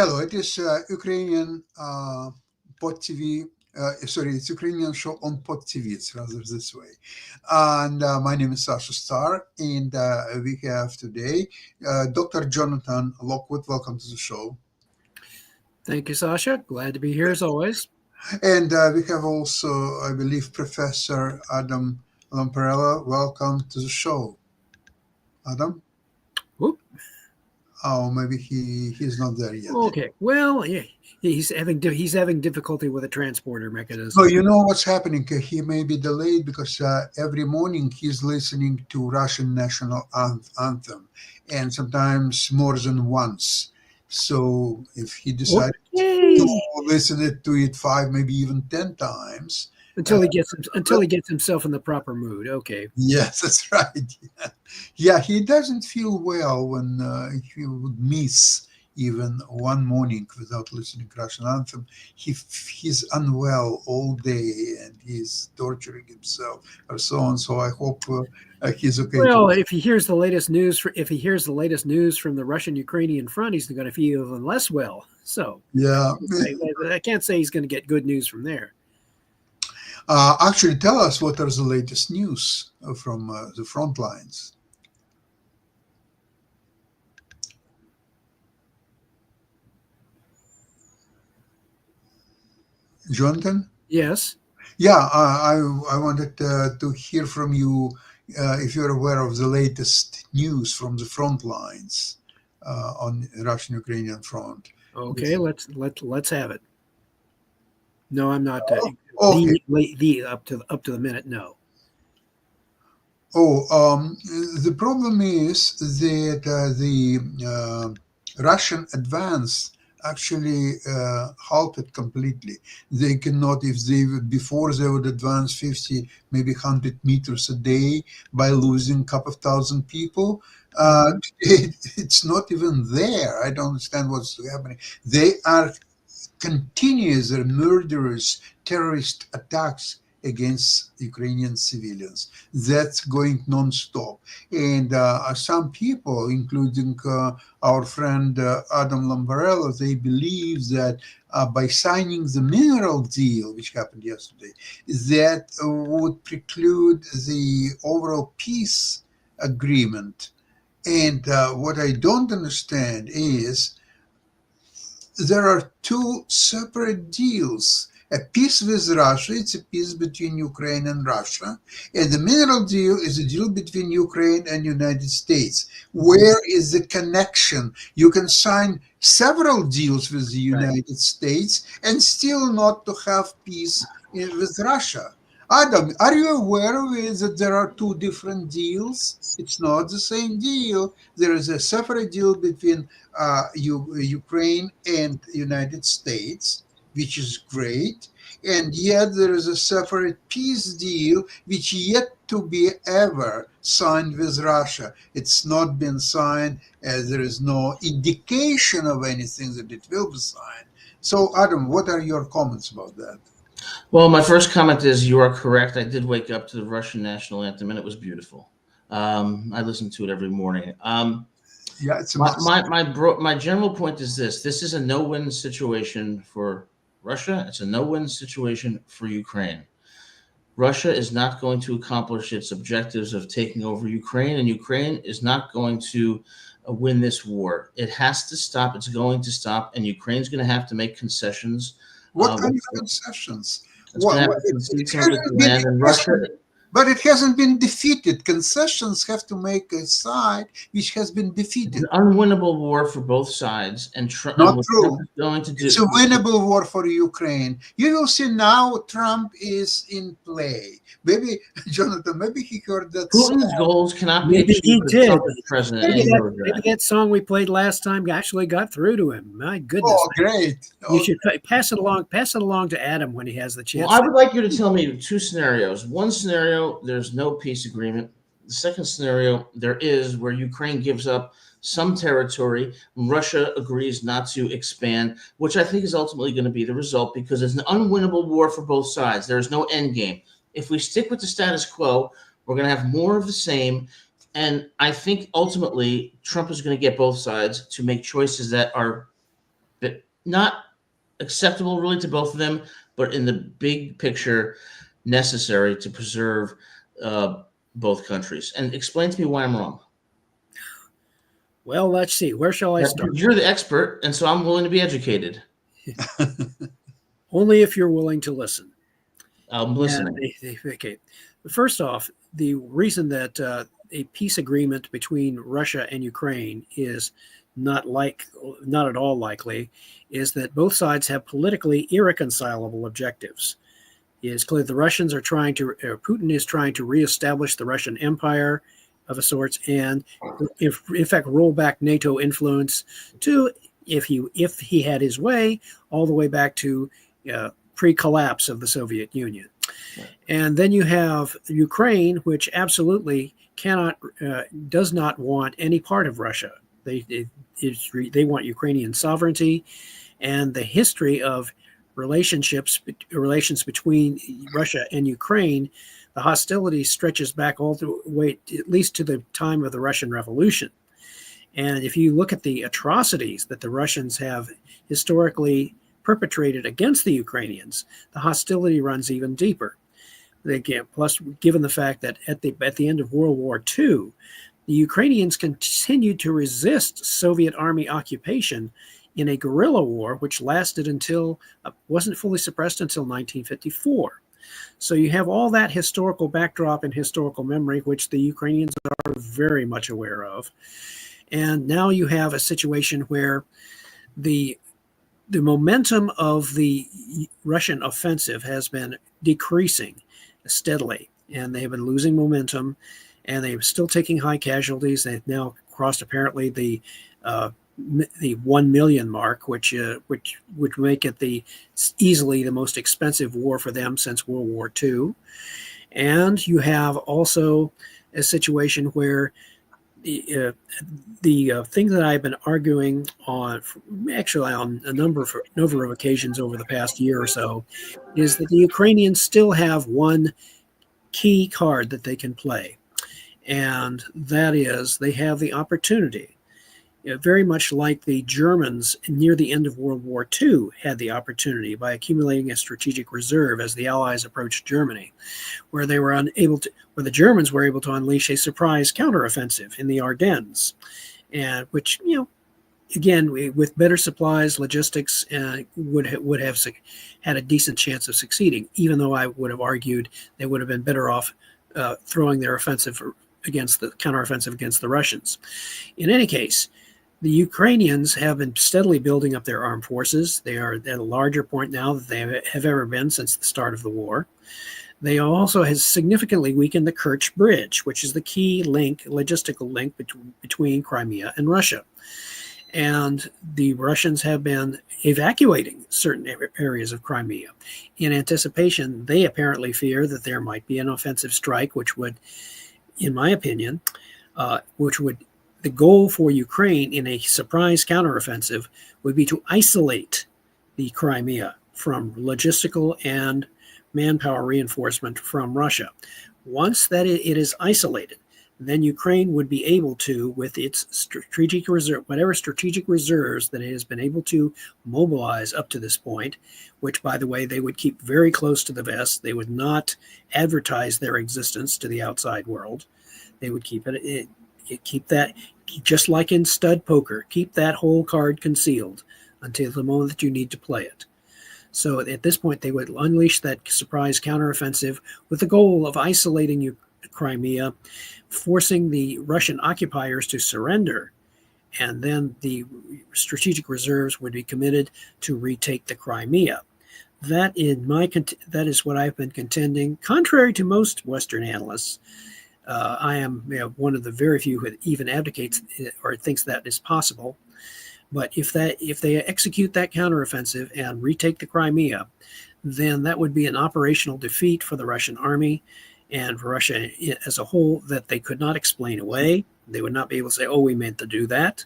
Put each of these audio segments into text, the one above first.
Hello, it is Ukrainian Pod TV. Sorry, it's Ukrainian show on Pod TV. It's rather this way. And my name is Sasha Star, and we have today Dr. Jonathan Lockwood. Welcome to the show. Thank you, Sasha. Glad to be here as always. And we have also, I believe, Professor Adam Lamparella. Welcome to the show. Adam? Whoop. Oh, maybe he's not there yet. Okay. Well, yeah, he's having difficulty with a transporter mechanism. So you know what's happening? He may be delayed because every morning he's listening to Russian national anthem, and sometimes more than once. So if he decided to listen to it 5, maybe even 10 times, until he gets himself in the proper mood. Okay. Yes, that's right. Yeah, he doesn't feel well when he would miss even one morning without listening to Russian anthem. He's unwell all day and he's torturing himself or so on. So I hope he's okay. Well, if he hears the latest news from the Russian-Ukrainian front, he's going to feel even less well. So yeah, I can't say he's going to get good news from there. Actually, tell us what are the latest news from the front lines. Jonathan? Yes. Yeah, I wanted to hear from you if you're aware of the latest news from the front lines on Russian-Ukrainian front. Okay, let's have it. No, I'm not. Okay. The up to the minute. No. The problem is that the Russian advance actually halted completely. They cannot, before they would advance 50, maybe 100 meters a day by losing a couple of thousand people. It's not even there. I don't understand what's happening. They are continuous their murderous terrorist attacks against Ukrainian civilians. That's going non-stop. And some people, including our friend Adam Lamparella, they believe that by signing the mineral deal, which happened yesterday, that would preclude the overall peace agreement. And what I don't understand is there are two separate deals. A peace with Russia, it's a peace between Ukraine and Russia. And the mineral deal is a deal between Ukraine and United States. Where is the connection? You can sign several deals with the United States and still not to have peace with Russia. Adam, are you aware of it that there are two different deals? It's not the same deal. There is a separate deal between Ukraine and United States, which is great, and yet there is a separate peace deal which yet to be ever signed with Russia. It's not been signed, as there is no indication of anything that it will be signed. So, Adam, what are your comments about that? Well, my first comment is you are correct. I did wake up to the Russian national anthem, and it was beautiful. I listen to it every morning. Yeah, it's my general point is this: this is a no-win situation for Russia. It's a no-win situation for Ukraine. Russia is not going to accomplish its objectives of taking over Ukraine, and Ukraine is not going to win this war. It has to stop. It's going to stop, and Ukraine's going to have to make concessions. What kind of concessions? It's going to have to concede some of its land, and Russia. But it hasn't been defeated. Concessions have to make a side which has been defeated. It's an unwinnable war for both sides, and Trump Not true. Going to do. It's a winnable war for Ukraine. You will see now Trump is in play. Maybe, Jonathan, maybe he heard that. Putin's goals cannot be Maybe he achieved did. Trump as president. Maybe that song we played last time actually got through to him. My goodness. Oh, great. You should pass it along to Adam when he has the chance. Well, I would like you to tell me two scenarios. One scenario, there's no peace agreement. The second scenario, there is, where Ukraine gives up some territory, Russia agrees not to expand, which I think is ultimately going to be the result, because it's an unwinnable war for both sides. There is no end game. If we stick with the status quo, we're going to have more of the same. And I think ultimately Trump is going to get both sides to make choices that are not acceptable really to both of them, but in the big picture, necessary to preserve both countries. And explain to me why I'm wrong. Well, let's see. Where shall I start? You're the expert, and so I'm willing to be educated. Only if you're willing to listen. I'm listening. Okay. First off, the reason that a peace agreement between Russia and Ukraine is not at all likely is that both sides have politically irreconcilable objectives. It is clear the Russians are Putin is trying to reestablish the Russian Empire of a sorts, and in fact roll back NATO influence to, if he had his way, all the way back to pre-collapse of the Soviet Union. Right. And then you have Ukraine, which absolutely does not want any part of Russia. They want Ukrainian sovereignty, and the history of relations between Russia and Ukraine, the hostility stretches back all the way, at least to the time of the Russian Revolution. And if you look at the atrocities that the Russians have historically perpetrated against the Ukrainians, the hostility runs even deeper. Plus, given the fact that at the end of World War II, the Ukrainians continued to resist Soviet army occupation in a guerrilla war, which lasted wasn't fully suppressed until 1954. So you have all that historical backdrop and historical memory, which the Ukrainians are very much aware of. And now you have a situation where the momentum of the Russian offensive has been decreasing steadily, and they have been losing momentum, and they're still taking high casualties. They've now crossed apparently the 1 million mark, which would make it easily the most expensive war for them since World War II. And you have also a situation where the thing that I've been arguing on a number of occasions over the past year or so is that the Ukrainians still have one key card that they can play, and that is they have the opportunity, very much like the Germans near the end of World War II had the opportunity by accumulating a strategic reserve as the Allies approached Germany, where the Germans were able to unleash a surprise counteroffensive in the Ardennes, and which, again, with better supplies, logistics, would have had a decent chance of succeeding, even though I would have argued they would have been better off throwing their counteroffensive against the Russians. In any case, the Ukrainians have been steadily building up their armed forces. They are at a larger point now than they have ever been since the start of the war. They also has significantly weakened the Kerch Bridge, which is the key logistical link between Crimea and Russia. And the Russians have been evacuating certain areas of Crimea. In anticipation, they apparently fear that there might be an offensive strike, which would, in my opinion, the goal for Ukraine in a surprise counteroffensive would be to isolate the Crimea from logistical and manpower reinforcement from Russia. Once that it is isolated, then Ukraine would be able to, with its strategic reserve, whatever strategic reserves that it has been able to mobilize up to this point, which, by the way, they would keep very close to the vest. They would not advertise their existence to the outside world. They would keep that, just like in stud poker, keep that whole card concealed until the moment that you need to play it. So at this point, they would unleash that surprise counteroffensive with the goal of isolating Crimea, forcing the Russian occupiers to surrender, and then the strategic reserves would be committed to retake the Crimea. That is what I've been contending. Contrary to most Western analysts, I am one of the very few who even advocates or thinks that is possible. But if they execute that counteroffensive and retake the Crimea, then that would be an operational defeat for the Russian army and for Russia as a whole that they could not explain away. They would not be able to say, "Oh, we meant to do that."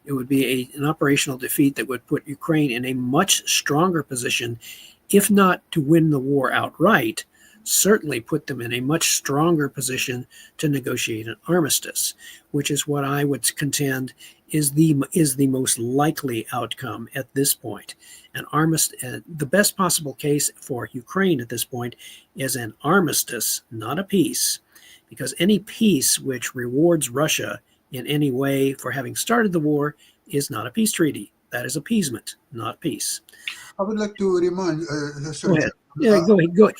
It would be an operational defeat that would put Ukraine in a much stronger position, if not to win the war outright, certainly put them in a much stronger position to negotiate an armistice, which is what I would contend is the most likely outcome at this point. An armistice, the best possible case for Ukraine at this point is an armistice, not a peace, because any peace which rewards Russia in any way for having started the war is not a peace treaty. That is appeasement, not peace. I would like to remind. Go ahead. Yeah, go ahead. Go ahead.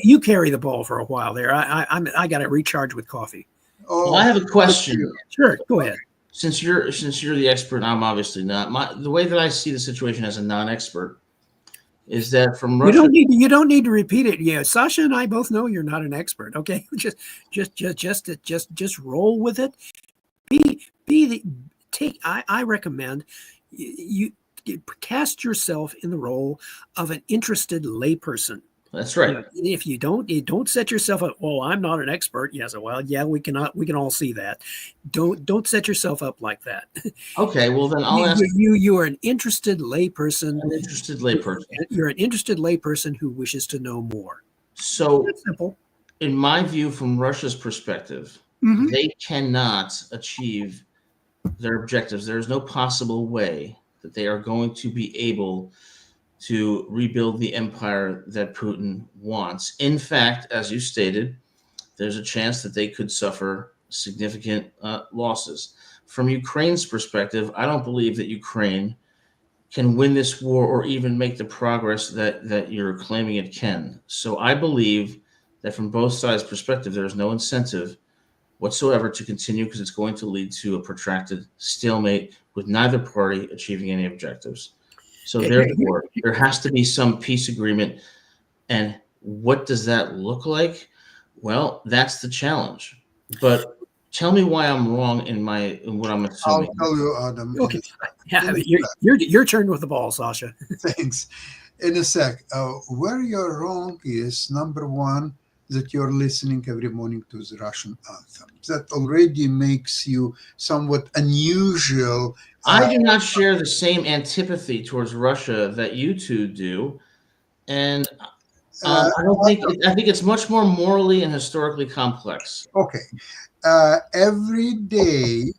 You carry the ball for a while there. I got to recharge with coffee. Oh, Well, I have a question. Sure, go ahead. Since you're the expert, I'm obviously not. The way that I see the situation as a non-expert is that from Russia. You don't need to repeat it. Yeah, Sasha and I both know you're not an expert. Okay, just roll with it. I recommend you cast yourself in the role of an interested layperson. That's right. If you don't set yourself up. Oh, I'm not an expert. Yes, well, yeah, we can all see that. Don't set yourself up like that. Okay, well then I'll ask. You are an interested layperson. An interested layperson. You're an interested layperson who wishes to know more. So That's simple. In my view, from Russia's perspective, Mhm. they cannot achieve their objectives. There is no possible way that they are going to be able to rebuild the empire that Putin wants. In fact, as you stated, there's a chance that they could suffer significant losses. From Ukraine's perspective, I don't believe that Ukraine can win this war or even make the progress that you're claiming it can. So I believe that from both sides' perspective, there is no incentive whatsoever to continue because it's going to lead to a protracted stalemate with neither party achieving any objectives. So therefore, there has to be some peace agreement. And what does that look like? Well, that's the challenge. But tell me why I'm wrong in what I'm assuming. I'll tell you, Adam. Okay. Yeah, your turn with the ball, Sasha. Thanks. In a sec. Where you're wrong is, number one, that you're listening every morning to the Russian anthem. That already makes you somewhat unusual. I do not share the same antipathy towards Russia that you two do, and I think it's much more morally and historically complex. Okay. Every day,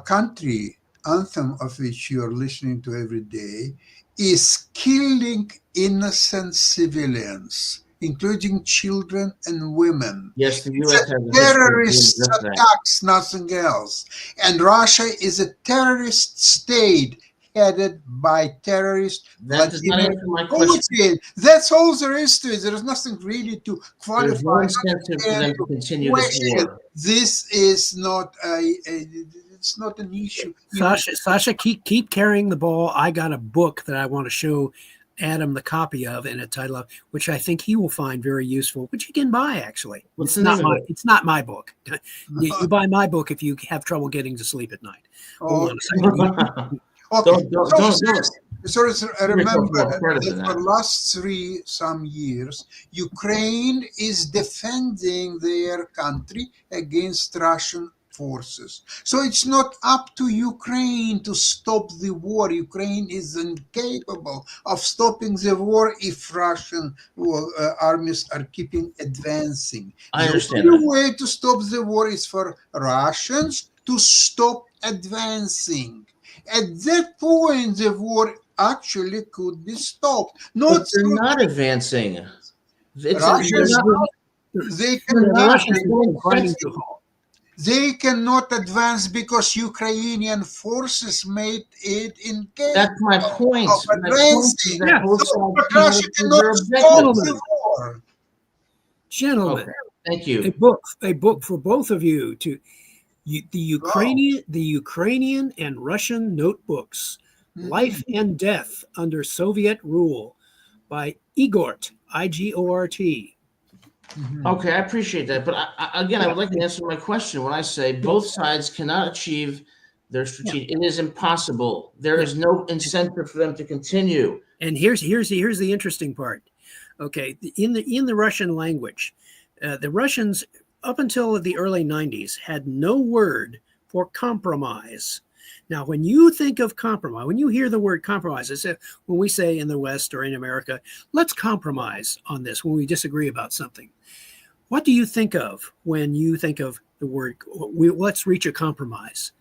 country anthem of which you are listening to every day is killing innocent civilians, including children and women. Yes, the U.S. has a terrorist attacks, nothing else. And Russia is a terrorist state headed by terrorist. That does not answer my question. That's all there is to it. There is nothing really to qualify. There's no incentive for them to continue this war. This is not it's not an issue. Sasha, keep carrying the ball. I got a book that I want to show Adam the copy of and a title of, which I think he will find very useful, which you can buy actually. It's not my book. You buy my book if you have trouble getting to sleep at night. Hold on a second. Okay. Don't. So remember that for the last 3 some years, Ukraine is defending their country against Russian forces. So it's not up to Ukraine to stop the war. Ukraine is incapable of stopping the war if Russian armies are keeping advancing. I understand. The only way to stop the war is for Russians to stop advancing. At that point, the war actually could be stopped. But they're not advancing. They cannot advance because Ukrainian forces made it incapable. That's my point. Of advancing. But Russia cannot stop the war. Gentlemen, okay. Thank you. A book for both of you to the Ukrainian and Russian notebooks, Life and Death Under Soviet Rule by Igort, Igort. Okay, I appreciate that. But again, I would like to answer my question when I say both sides cannot achieve their strategic. It is impossible. There is no incentive for them to continue. And here's the interesting part. Okay, in the Russian language, the Russians up until the early 90s had no word for compromise. Now, when you think of compromise, when you hear the word compromise, it's when we say in the West or in America, let's compromise on this when we disagree about something. What do you think of when you think of the word, let's reach a compromise?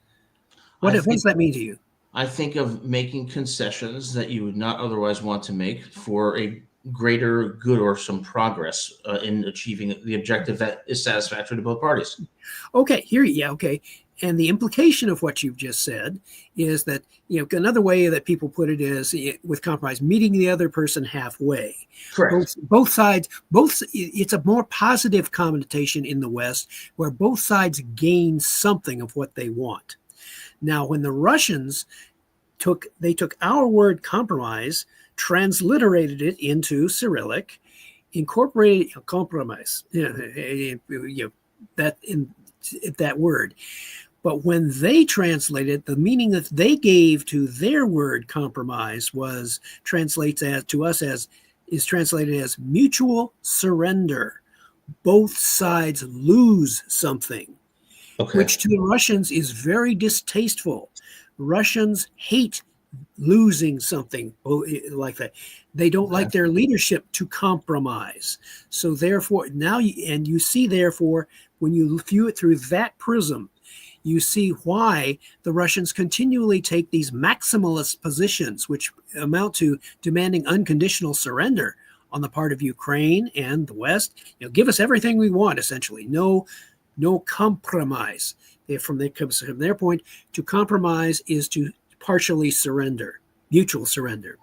What does that mean to you? I think of making concessions that you would not otherwise want to make for a greater good or some progress in achieving the objective that is satisfactory to both parties. Okay, okay. And the implication of what you've just said is that, another way that people put it is with compromise, meeting the other person halfway. Correct. Both sides, it's a more positive connotation in the West where both sides gain something of what they want. Now, when the Russians took our word compromise, transliterated it into Cyrillic, incorporated compromise, that word. But when they translated, the meaning that they gave to their word compromise is translated as mutual surrender. Both sides lose something, which to the Russians is very distasteful. Russians hate losing something like that. They don't like their leadership to compromise. So therefore, you see, therefore, when you view it through that prism, you see why the Russians continually take these maximalist positions, which amount to demanding unconditional surrender on the part of Ukraine and the West. Give us everything we want, essentially. No compromise. From their point, to compromise is to partially surrender, mutual surrender.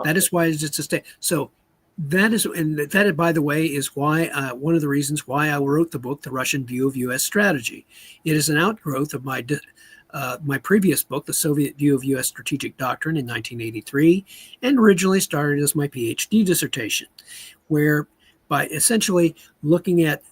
That is why it's a state. So that, by the way, is why one of the reasons why I wrote the book, The Russian View of U.S. Strategy. It is an outgrowth of my previous book, The Soviet View of U.S. Strategic Doctrine, in 1983, and originally started as my PhD dissertation, where by essentially looking at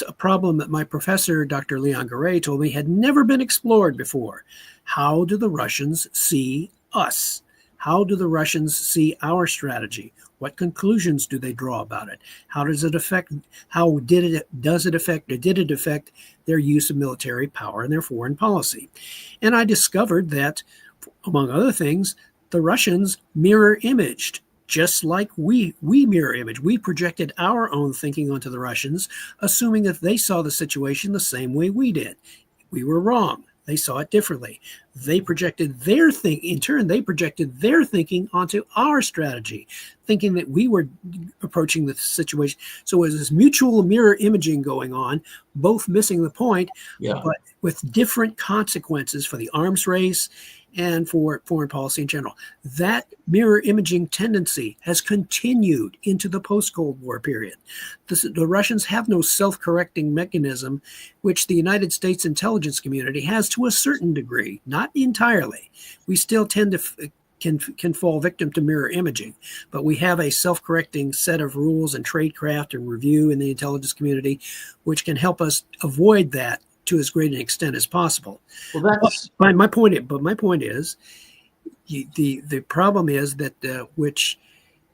a problem that my professor, Dr. Leon Garay, told me had never been explored before. How do the Russians see us? How do the Russians see our strategy? What conclusions do they draw about it? How does it affect? Did it affect their use of military power and their foreign policy? And I discovered that, among other things, the Russians mirror imaged, just like we mirror image. We projected our own thinking onto the Russians, assuming that they saw the situation the same way we did. We were wrong. They saw it differently. They projected their thinking onto our strategy, thinking that we were approaching the situation. So it was this mutual mirror imaging going on, both missing the point, but with different consequences for the arms race and for foreign policy in general. That mirror imaging tendency has continued into the post-Cold War period. The Russians have no self-correcting mechanism, which the United States intelligence community has to a certain degree, not entirely. We still tend to can fall victim to mirror imaging, but we have a self-correcting set of rules and tradecraft and review in the intelligence community, which can help us avoid that to as great an extent as possible. Well, that's my point. But my point is, the problem is that which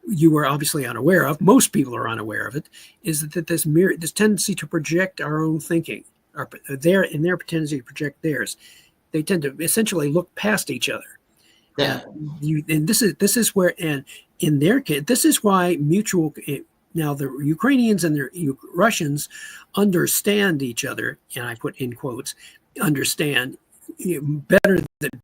you were obviously unaware of. Most people are unaware of it. Is that this tendency to project our own thinking, or their tendency to project theirs. They tend to essentially look past each other. Yeah. And this is where, and in their case, this is why mutual. Now, the Ukrainians and the Russians understand each other, and I put in quotes, understand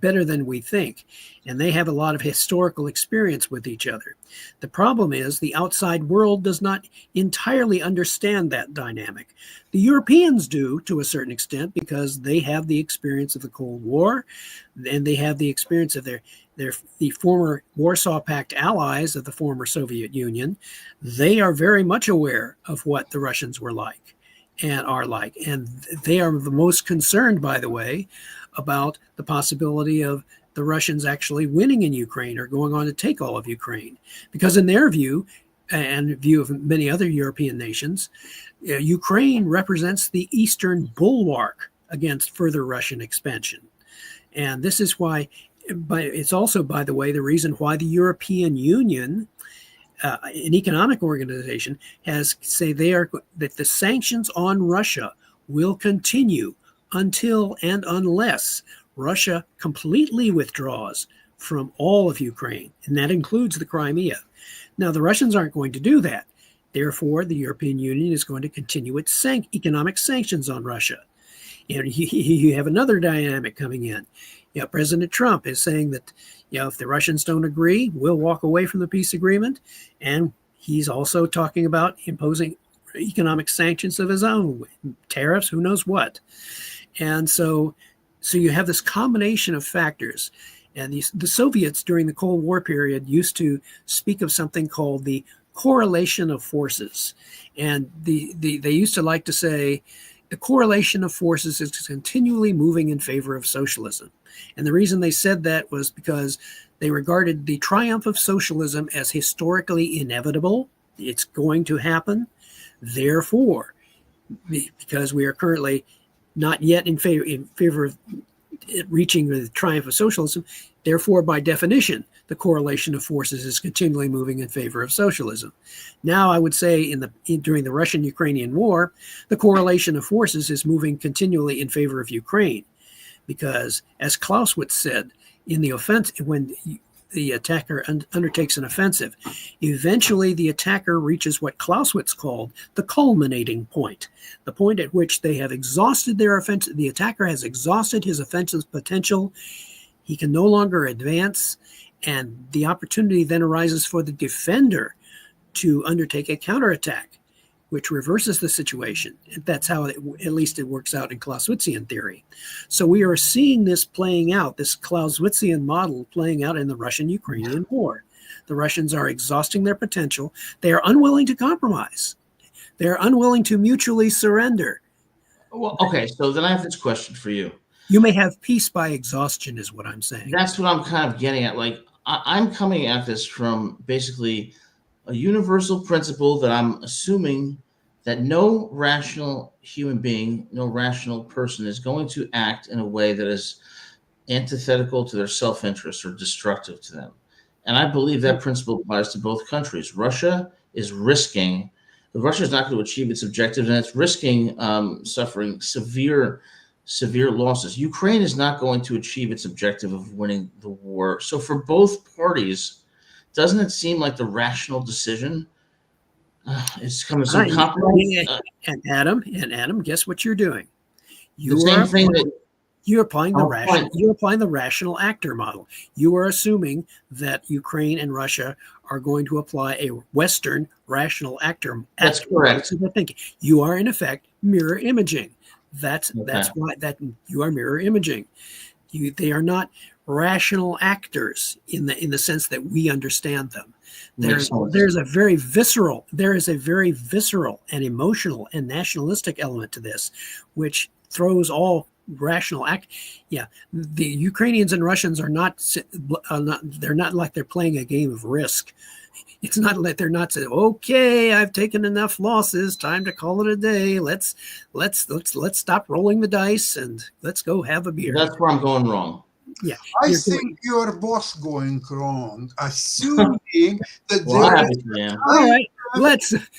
better than we think. And they have a lot of historical experience with each other. The problem is the outside world does not entirely understand that dynamic. The Europeans do to a certain extent because they have the experience of the Cold War, and they have the experience of the former Warsaw Pact allies of the former Soviet Union. They are very much aware of what the Russians were like and are like. And they are the most concerned, by the way, about the possibility of the Russians actually winning in Ukraine or going on to take all of Ukraine. Because in their view, and view of many other European nations, Ukraine represents the eastern bulwark against further Russian expansion. And this is why, but it's also, by the way, the reason why the European Union, an economic organization, has say that the sanctions on Russia will continue until and unless Russia completely withdraws from all of Ukraine, and that includes the Crimea. Now, the Russians aren't going to do that. Therefore, the European Union is going to continue its economic sanctions on Russia. And you have another dynamic coming in. President Trump is saying that, if the Russians don't agree, we'll walk away from the peace agreement. And he's also talking about imposing economic sanctions of his own, tariffs, who knows what. And so you have this combination of factors. And the Soviets during the Cold War period used to speak of something called the correlation of forces. And they used to like to say the correlation of forces is continually moving in favor of socialism. And the reason they said that was because they regarded the triumph of socialism as historically inevitable. It's going to happen. Therefore, because we are currently not yet in favor of reaching the triumph of socialism, therefore, by definition, the correlation of forces is continually moving in favor of socialism. Now, I would say during the Russian-Ukrainian war, the correlation of forces is moving continually in favor of Ukraine, because, as Clausewitz said, in the offense, when the attacker undertakes an offensive, eventually the attacker reaches what Clausewitz called the culminating point, the point at which they have exhausted their offense. The attacker has exhausted his offensive potential. He can no longer advance, and the opportunity then arises for the defender to undertake a counterattack, which reverses the situation. That's how, at least it works out in Clausewitzian theory. So we are seeing this playing out, this Clausewitzian model playing out in the Russian-Ukrainian war. The Russians are exhausting their potential. They are unwilling to compromise. They are unwilling to mutually surrender. Well, okay, so then I have this question for you. You may have peace by exhaustion, is what I'm saying. That's what I'm kind of getting at. Like, I'm coming at this from basically a universal principle that I'm assuming that no rational human being, no rational person is going to act in a way that is antithetical to their self-interest or destructive to them. And I believe that principle applies to both countries. Russia is risking, Russia is not going to achieve its objectives, and it's risking suffering severe losses. Ukraine is not going to achieve its objective of winning the war. So for both parties, doesn't it seem like the rational decision is coming some compromise? And Adam, guess what you're doing? The same thing that you're applying the rational actor model. You are assuming that Ukraine and Russia are going to apply a Western rational actor. That's correct. To their thinking. You are in effect mirror imaging. That's why that you are mirror imaging. They are not rational actors in the sense that we understand them. There is a very visceral and emotional and nationalistic element to this, which throws all rational act. Yeah, the Ukrainians and Russians are not. They're not like they're playing a game of Risk. It's not like they're not saying, "Okay, I've taken enough losses. Time to call it a day. Let's stop rolling the dice and let's go have a beer." That's where I'm going wrong. Yeah, I think you're both going wrong, assuming that all right,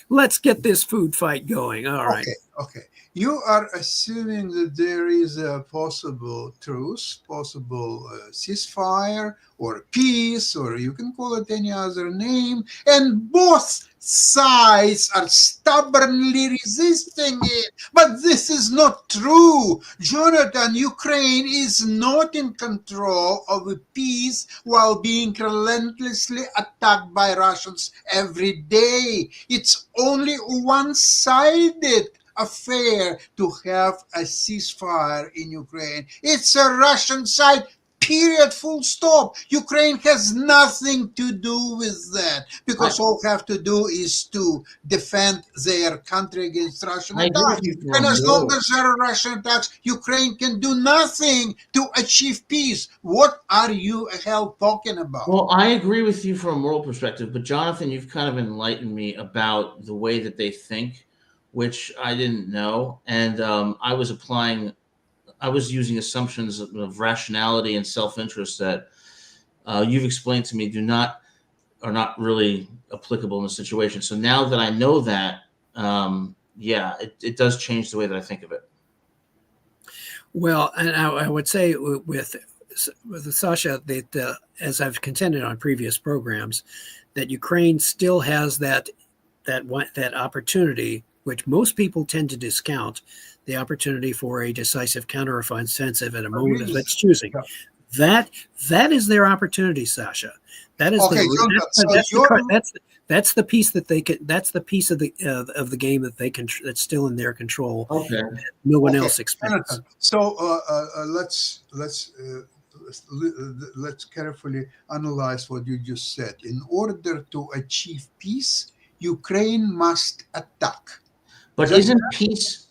let's get this food fight going. All right. Okay. You are assuming that there is a possible truce, possible ceasefire or peace, or you can call it any other name, and both sides are stubbornly resisting it. But this is not true. Jonathan, Ukraine is not in control of a peace while being relentlessly attacked by Russians every day. It's only one-sided affair to have a ceasefire in Ukraine. It's a Russian side, period, full stop. Ukraine has nothing to do with that, because all have to do is to defend their country against Russian attacks. And as long as there are Russian attacks, Ukraine can do nothing to achieve peace. What are you hell talking about? Well, I agree with you from a moral perspective, but Jonathan, you've kind of enlightened me about the way that they think, which I didn't know. And I was using assumptions of rationality and self-interest that you've explained to me are not really applicable in the situation. So now that I know that, it does change the way that I think of it. Well, and I would say with Sasha that as I've contended on previous programs, that Ukraine still has that opportunity, which most people tend to discount, the opportunity for a decisive counteroffensive at a moment of its choosing. Yeah. That is their opportunity, Sasha. That is Okay, that's the piece that they can. That's the piece of the game that they can. That's still in their control. Okay. No one else expects. Jonathan, so let's carefully analyze what you just said. In order to achieve peace, Ukraine must attack. But isn't peace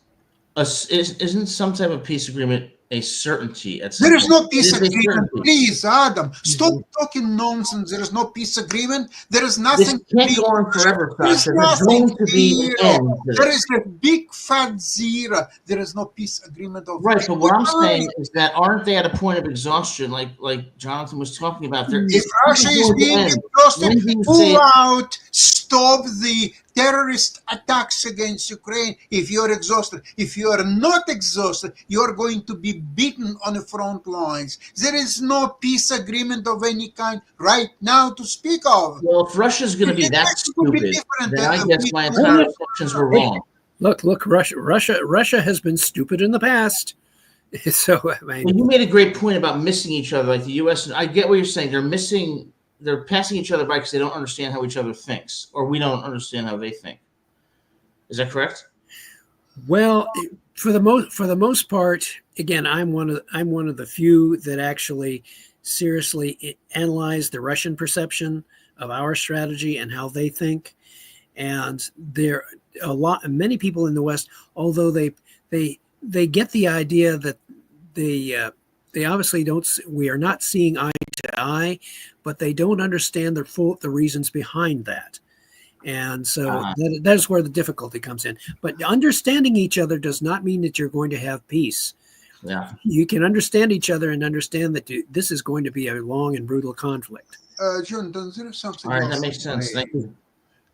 isn't some type of peace agreement a certainty? There is no peace agreement. Please, Adam, stop talking nonsense. There is no peace agreement. There is nothing. This can't go on forever, Sasha. There's going to be an end. There is a big fat zero. There is no peace agreement. Right, but what I'm saying is that aren't they at a point of exhaustion, like Jonathan was talking about? If Russia is being exhausted, pull out, stop the terrorist attacks against Ukraine. If you're exhausted, if you are not exhausted, you're going to be beaten on the front lines. There is no peace agreement of any kind right now to speak of. Well, if Russia's going to be that stupid, then I guess my entire assumptions were wrong. Look, Russia has been stupid in the past. So I mean, well, you made a great point about missing each other, like the U.S. I get what you're saying. They're passing each other by because they don't understand how each other thinks, or we don't understand how they think. Is that correct? Well, for the most part, again, I'm one of the few that actually seriously analyze the Russian perception of our strategy and how they think. And there are many people in the West, although they get the idea that they obviously don't. We are not seeing eye to eye, but they don't understand the reasons behind that. And so that's where the difficulty comes in. But understanding each other does not mean that you're going to have peace. Yeah, you can understand each other and understand that this is going to be a long and brutal conflict. Jonathan, there is something. All right, that makes sense. Thank you.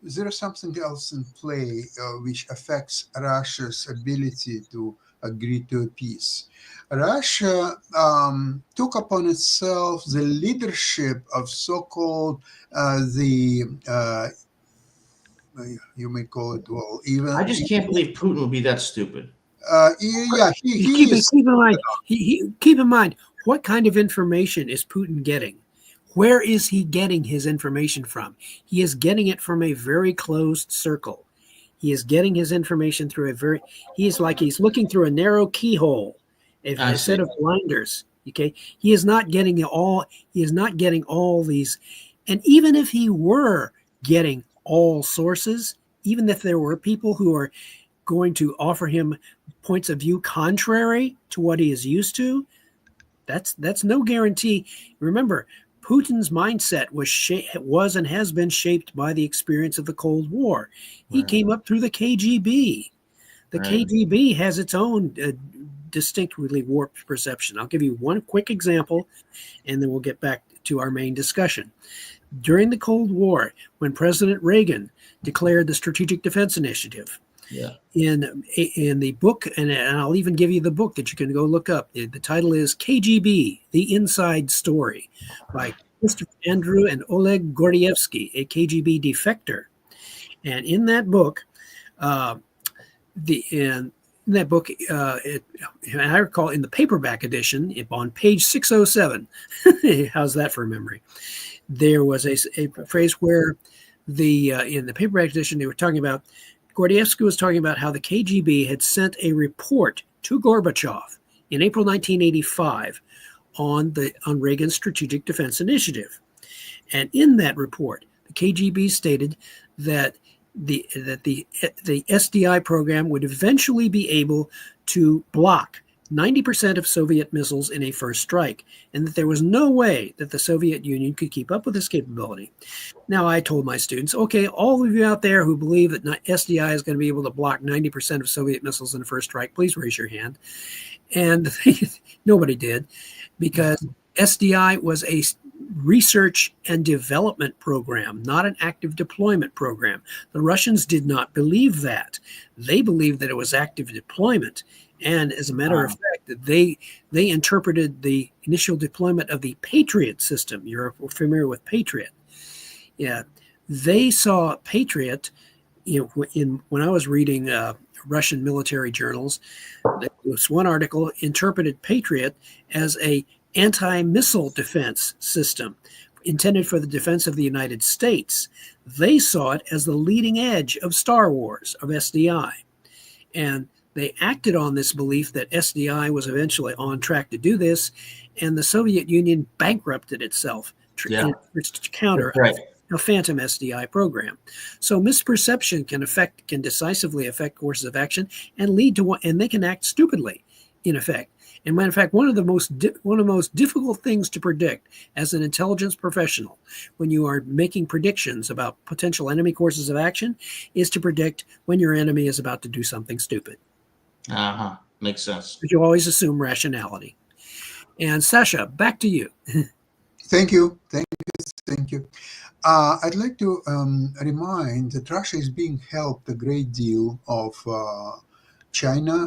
There is something else in play which affects Russia's ability to agree to a peace. Russia took upon itself the leadership of so-called you may call it, well, even. I just can't believe Putin would be that stupid. Yeah, he is. Keep in mind, what kind of information is Putin getting? Where is he getting his information from? He is getting it from a very closed circle. He is getting his information through he's looking through a narrow keyhole, a set of blinders. Okay. He is not getting all these. And even if he were getting all sources, even if there were people who are going to offer him points of view contrary to what he is used to, that's no guarantee. Remember, Putin's mindset was and has been shaped by the experience of the Cold War. He came up through the KGB. The KGB has its own distinctly warped perception. I'll give you one quick example, and then we'll get back to our main discussion. During the Cold War, when President Reagan declared the Strategic Defense Initiative, in the book, and I'll even give you the book that you can go look up. The title is KGB, The Inside Story, by Christopher Andrew and Oleg Gordievsky, a KGB defector. And in that book, I recall in the paperback edition, on page 607, how's that for memory? There was a phrase where in the paperback edition, they were talking about, Gordievsky was talking about how the KGB had sent a report to Gorbachev in April 1985 on Reagan's Strategic Defense Initiative. And in that report, the KGB stated that the SDI program would eventually be able to block 90% of Soviet missiles in a first strike, and that there was no way that the Soviet Union could keep up with this capability. Now, I told my students, okay, all of you out there who believe that SDI is going to be able to block 90% of Soviet missiles in a first strike, please raise your hand. And nobody did, because SDI was a research and development program, not an active deployment program. The Russians did not believe that. They believed that it was active deployment. And as a matter of fact, they interpreted the initial deployment of the Patriot system. You're familiar with Patriot. Yeah, they saw Patriot. When I was reading Russian military journals, there was one article interpreted Patriot as a anti-missile defense system intended for the defense of the United States. They saw it as the leading edge of Star Wars, of SDI. And they acted on this belief that SDI was eventually on track to do this, and the Soviet Union bankrupted itself to counter a phantom SDI program. So misperception can decisively affect courses of action and lead to and they can act stupidly, in effect. And matter of fact, one of the most difficult things to predict as an intelligence professional when you are making predictions about potential enemy courses of action is to predict when your enemy is about to do something stupid. Makes sense. But you always assume rationality. And Sasha, back to you. Thank you. I'd like to remind that Russia is being helped a great deal of China,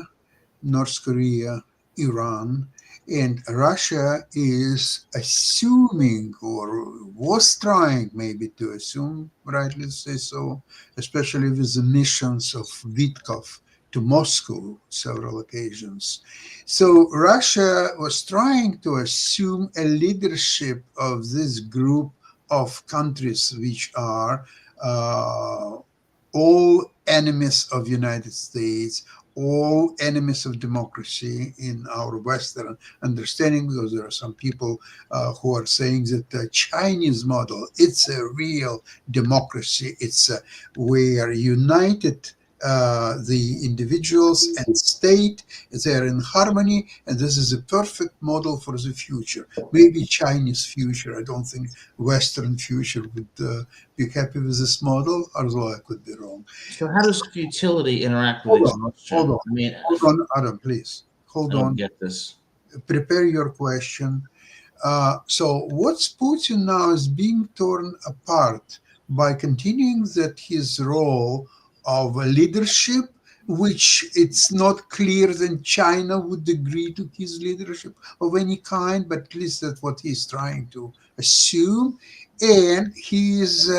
North Korea, Iran, and Russia is assuming, or was trying maybe to assume, rightly say so, especially with the missions of Vitkov to Moscow several occasions. So Russia was trying to assume a leadership of this group of countries which are all enemies of United States, all enemies of democracy in our Western understanding, because there are some people who are saying that the Chinese model, it's a real democracy. It's where united the individuals and state, they're in harmony, and this is a perfect model for the future. Maybe Chinese future. I don't think Western future would be happy with this model, although I could be wrong. So how does futility interact with Hold on, Adam, please. Hold on. Get this. Prepare your question. So what's Putin now is being torn apart by continuing that his role of leadership, which it's not clear that China would agree to his leadership of any kind, but at least that's what he's trying to assume. And he's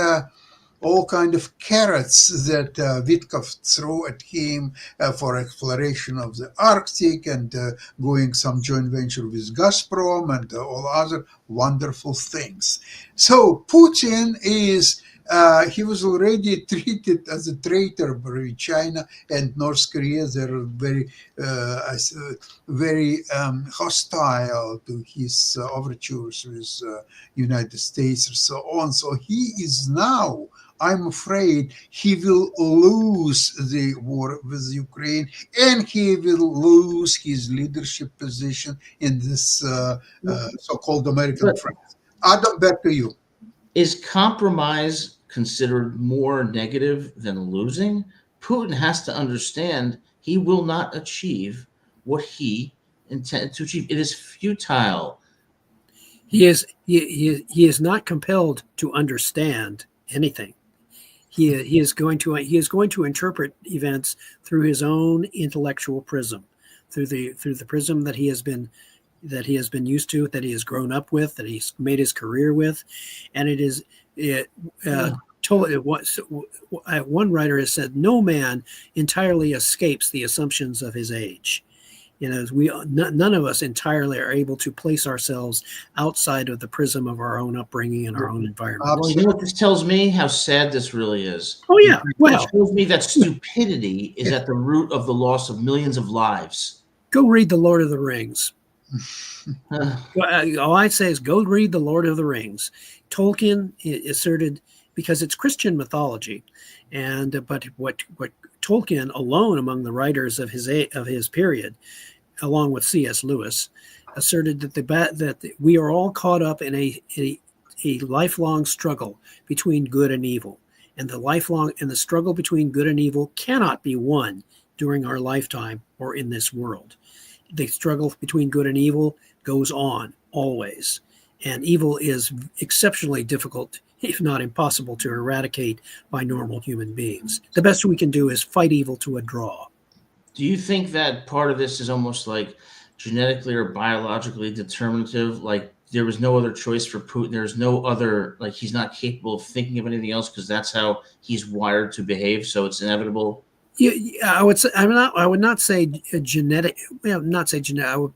all kind of carrots that Vitkov threw at him for exploration of the Arctic and going some joint venture with Gazprom and all other wonderful things. So Putin is he was already treated as a traitor by China and North Korea. They're very hostile to his overtures with United States and so on. So he is now, I'm afraid, he will lose the war with Ukraine, and he will lose his leadership position in this so-called American front. Adam, back to you. Is compromise considered more negative than losing? Putin has to understand he will not achieve what he intended to achieve. It is futile. He is not compelled to understand anything. He is going to interpret events through his own intellectual prism, through the prism that he has been used to, that he has grown up with, that he's made his career with, and one writer has said, no man entirely escapes the assumptions of his age. None of us entirely are able to place ourselves outside of the prism of our own upbringing and our own environment. Well, you know what this tells me? How sad this really is. Oh yeah, well, it shows me that stupidity is at the root of the loss of millions of lives. Go read The Lord of the Rings. All I'd say is go read The Lord of the Rings. Tolkien asserted, because it's Christian mythology, but what Tolkien alone among the writers of his period, along with C.S. Lewis, asserted that we are all caught up in a lifelong struggle between good and evil, and the struggle between good and evil cannot be won during our lifetime or in this world. The struggle between good and evil goes on always, and evil is exceptionally difficult, if not impossible, to eradicate by normal human beings. The best we can do is fight evil to a draw. Do you think that part of this is almost like genetically or biologically determinative. Like there was no other choice for Putin. There's no other, like he's not capable of thinking of anything else because that's how he's wired to behave. So it's inevitable. Yeah, I would say I would not say genetic. Well, not say genetic. I would,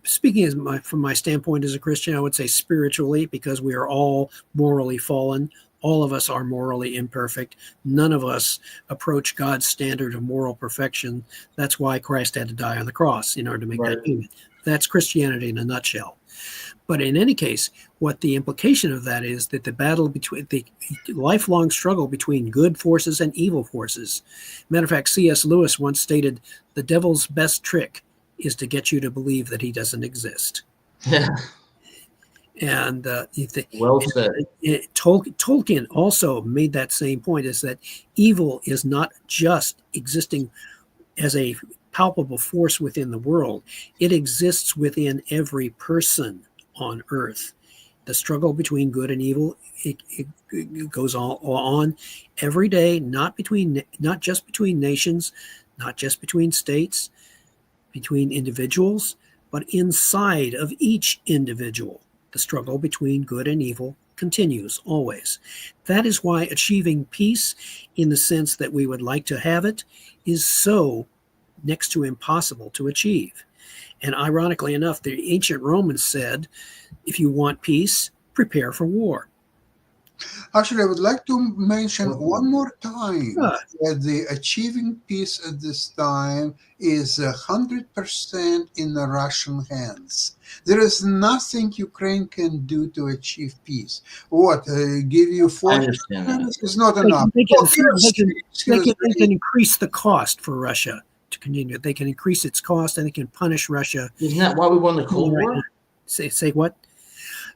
speaking from my standpoint as a Christian, I would say spiritually, because we are all morally fallen. All of us are morally imperfect. None of us approach God's standard of moral perfection. That's why Christ had to die on the cross in order to make that payment. That's Christianity in a nutshell. But in any case, what the implication of that is that the battle between the lifelong struggle between good forces and evil forces. Matter of fact, C.S. Lewis once stated, "The devil's best trick is to get you to believe that he doesn't exist." Yeah. And Well said. Tolkien also made that same point: is that evil is not just existing as a palpable force within the world; it exists within every person on Earth. The struggle between good and evil, it goes on every day, not just between nations, not just between states, between individuals, but inside of each individual. The struggle between good and evil continues always. That is why achieving peace, in the sense that we would like to have it, is so next to impossible to achieve. And ironically enough, the ancient Romans said, if you want peace, prepare for war. Actually, I would like to mention one more time Ah. that the achieving peace at this time is 100% in the Russian hands. There is nothing Ukraine can do to achieve peace. What, give you I 40 understand that. is not enough. They Oh, here's can increase the cost for Russia to continue. They can increase its cost, and they can punish Russia. Isn't that why we won the Cold War? Say what?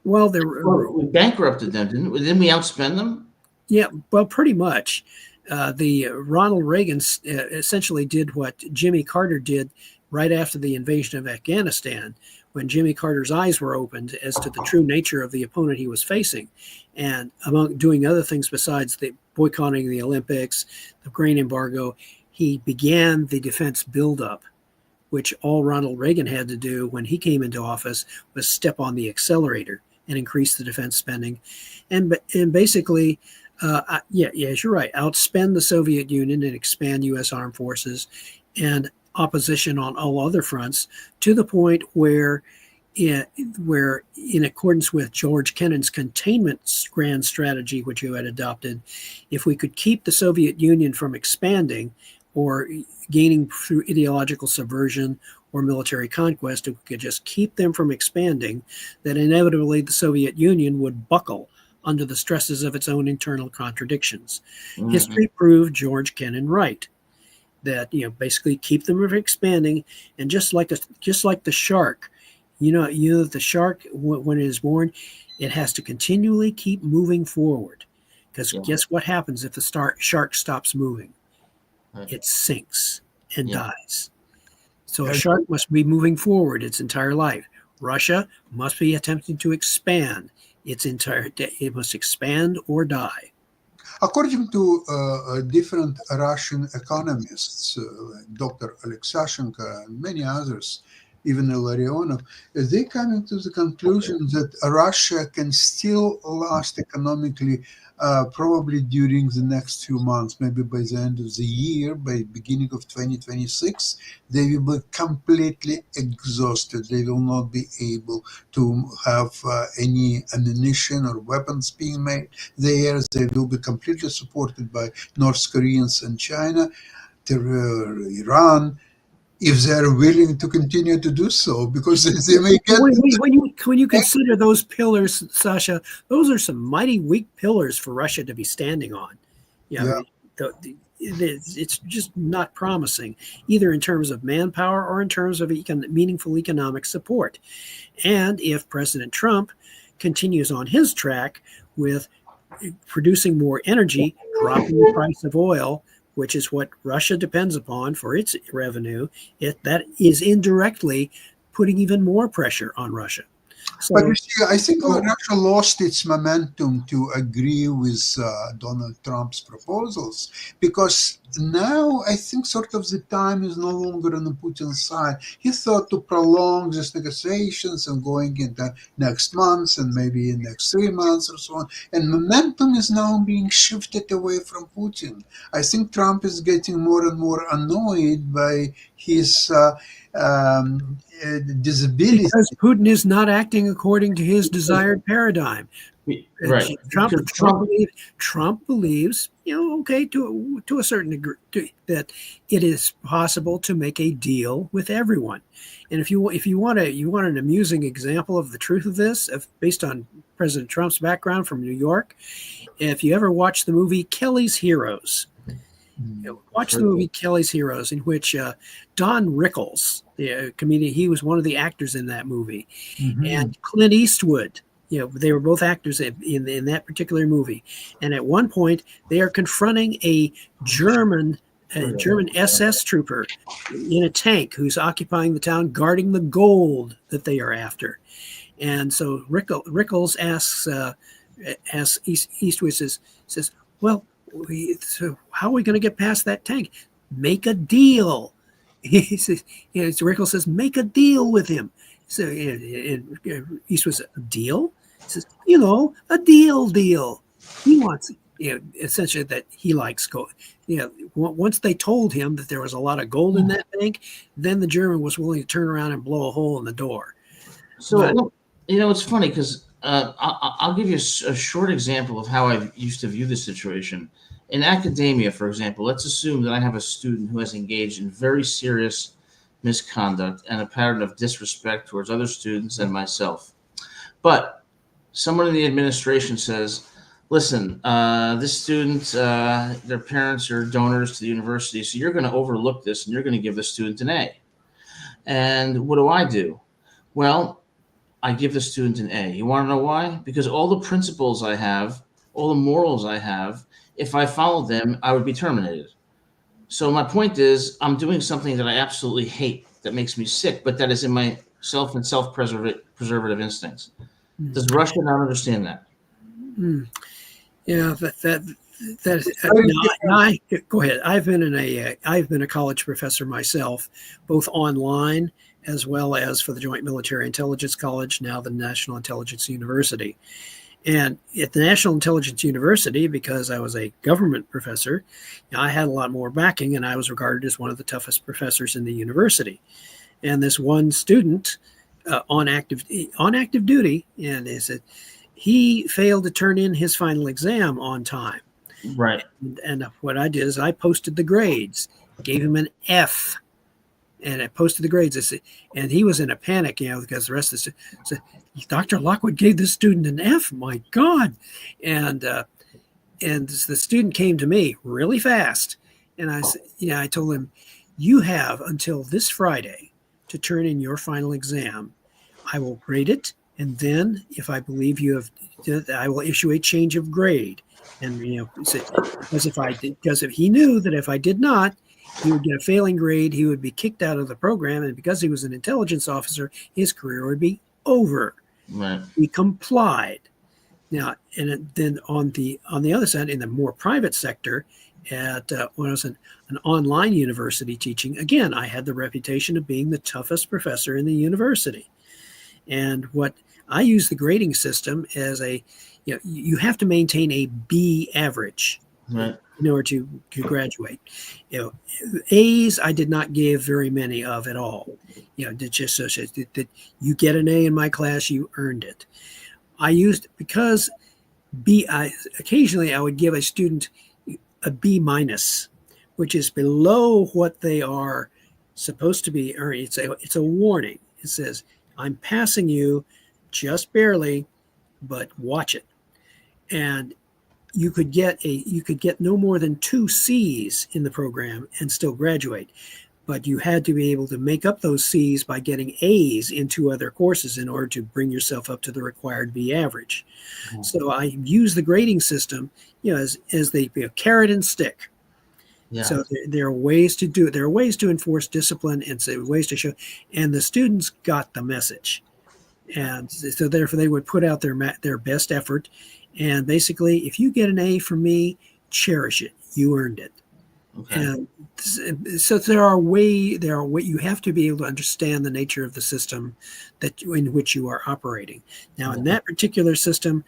Well, we bankrupted them, didn't we? Didn't we outspend them? Yeah, well, pretty much. The Ronald Reagan essentially did what Jimmy Carter did right after the invasion of Afghanistan, when Jimmy Carter's eyes were opened as to the true nature of the opponent he was facing. And among doing other things besides the boycotting the Olympics, the grain embargo, he began the defense buildup, which all Ronald Reagan had to do when he came into office was step on the accelerator and increase the defense spending. And basically, yes, you're right, outspend the Soviet Union and expand U.S. armed forces and opposition on all other fronts, to the point where in accordance with George Kennan's containment grand strategy, which you had adopted, if we could keep the Soviet Union from expanding or gaining through ideological subversion or military conquest, if we could just keep them from expanding, then inevitably the Soviet Union would buckle under the stresses of its own internal contradictions. Mm-hmm. History proved George Kennan right, that basically keep them from expanding, and just like the shark, the shark, when it is born, it has to continually keep moving forward, because guess what happens if the shark stops moving? It sinks and dies. So a shark must be moving forward its entire life. Russia must be attempting to expand it must expand or die. According to different Russian economists, like Dr. Alexashenko and many others, even Illarionov, they come to the conclusion that Russia can still last economically probably during the next few months, maybe by the end of the year, by beginning of 2026, they will be completely exhausted. They will not be able to have any ammunition or weapons being made there. They will be completely supported by North Koreans and China, Iran, if they're willing to continue to do so, because they may get... When you consider those pillars, Sasha, those are some mighty weak pillars for Russia to be standing on. It's just not promising, either in terms of manpower or in terms of meaningful economic support. And if President Trump continues on his track with producing more energy, dropping the price of oil, which is what Russia depends upon for its revenue, that is indirectly putting even more pressure on Russia. So But you see, I think Well- Russia lost its momentum to agree with Donald Trump's proposals because now I think sort of the time is no longer on Putin's side. He thought to prolong these negotiations and going into next month and maybe in next 3 months or so on. And momentum is now being shifted away from Putin. I think Trump is getting more and more annoyed by his disability. because Putin is not acting according to his desired paradigm. Right. Because Trump believes, okay, to a certain degree, that it is possible to make a deal with everyone. And if you want an amusing example of the truth of this, based on President Trump's background from New York, if you ever watch the movie Kelly's Heroes, watch the movie Kelly's Heroes, in which Don Rickles, the comedian, he was one of the actors in that movie, and Clint Eastwood. They were both actors in that particular movie. And at one point, they are confronting a German SS trooper in a tank who's occupying the town, guarding the gold that they are after. And so Rickles asks Eastwood, says, well, so how are we going to get past that tank? Make a deal. He says, Rickles says, make a deal with him. So Eastwood says, a deal? He says, a deal. He wants, essentially that he likes gold. Once they told him that there was a lot of gold in that tank, then the German was willing to turn around and blow a hole in the door. So, it's funny because I'll give you a short example of how I used to view the situation. In academia, for example, let's assume that I have a student who has engaged in very serious misconduct and a pattern of disrespect towards other students and myself. But someone in the administration says, listen, this student, their parents are donors to the university, so you're going to overlook this and you're going to give the student an A. And what do? Well, I give the student an A. You want to know why? Because all the principles I have, all the morals I have, if I followed them, I would be terminated. So my point is, I'm doing something that I absolutely hate, that makes me sick, but that is in my self and self-preservative instincts. Does Russia not understand that? Yeah, go ahead. I've been a college professor myself, both online as well as for the Joint Military Intelligence College, now the National Intelligence University. And at the National Intelligence University, because I was a government professor, I had a lot more backing, and I was regarded as one of the toughest professors in the university. And this one student on active duty, and he failed to turn in his final exam on time. Right. And what I did is I posted the grades, gave him an F, and I posted the grades. And he was in a panic, because the rest of the said, Dr. Lockwood gave this student an F. My God. And the student came to me really fast. And I told him, you have until this Friday to turn in your final exam. I will grade it. And then if I believe you have, I will issue a change of grade. And, because if he knew that if I did not, he would get a failing grade, he would be kicked out of the program. And because he was an intelligence officer, his career would be over. Right. He complied. Now, and then on the other side, in the more private sector, when I was an online university teaching, again, I had the reputation of being the toughest professor in the university. And what I use the grading system as you have to maintain a B average, right, in order to graduate. A's I did not give very many of at all. Just so that you get an A in my class, you earned it. I used, because occasionally I would give a student a B minus, which is below what they are supposed to be earning. It's a warning. It says, I'm passing you just barely, but watch it. And you could get no more than 2 C's in the program and still graduate. But you had to be able to make up those C's by getting A's in 2 other courses in order to bring yourself up to the required B average. Mm-hmm. So I use the grading system, as the carrot and stick. Yeah. So there are ways to do it. There are ways to enforce discipline and ways to show. And the students got the message. And so therefore they would put out their best effort. And basically, if you get an A from me, cherish it. You earned it. Okay. And so there are you have to be able to understand the nature of the system in which you are operating. Now, in that particular system,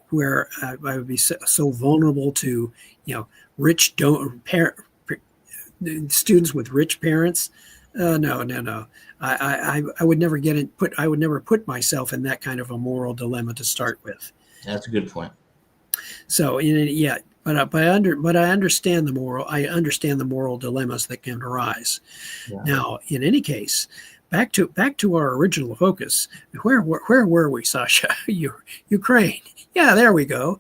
where I would be so vulnerable to, rich students with rich parents, no. I would never I would never put myself in that kind of a moral dilemma to start with. That's a good point. So, but I understand the moral dilemmas that can arise. Yeah. Now, in any case, back to our original focus. Where were we, Sasha? Ukraine. Yeah, there we go.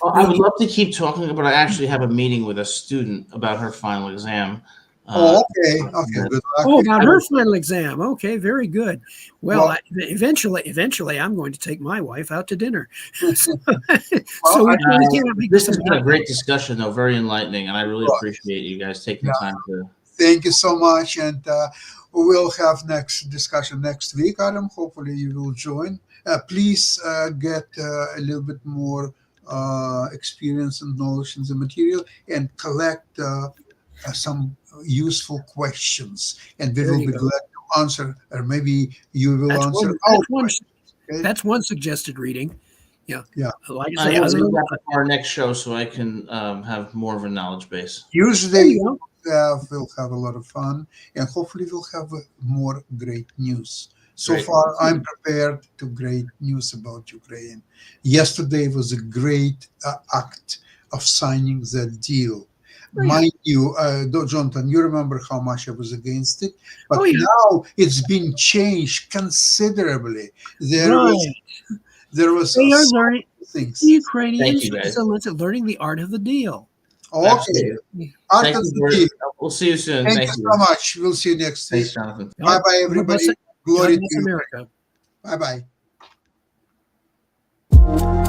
Well, I would love to keep talking, but I actually have a meeting with a student about her final exam. Okay. Good luck. Oh, about her final exam. Okay, very good. Well, eventually, I'm going to take my wife out to dinner. This has been a great discussion, though, very enlightening, and I really appreciate you guys taking the time to. Thank you so much, and we'll have next discussion next week, Adam. Hopefully, you will join. Please get a little bit more experience and knowledge in the material, and collect some useful questions, and we will be glad to answer, or maybe you will answer. That's one suggested reading. Yeah. Like I say, will our next show, so I can have more of a knowledge base. Usually, we'll have a lot of fun, and hopefully, we'll have more great news. So far, I'm prepared to great news about Ukraine. Yesterday was a great act of signing that deal. Mind you, Jonathan, you remember how much I was against it, but now it's been changed considerably. There was they are learning things. The Ukrainians are learning the art of the deal. Okay, art of the deal. We'll see you soon. Thank you so much. We'll see you next week. Thanks, Jonathan. Bye bye, everybody. Glory to America. Bye bye.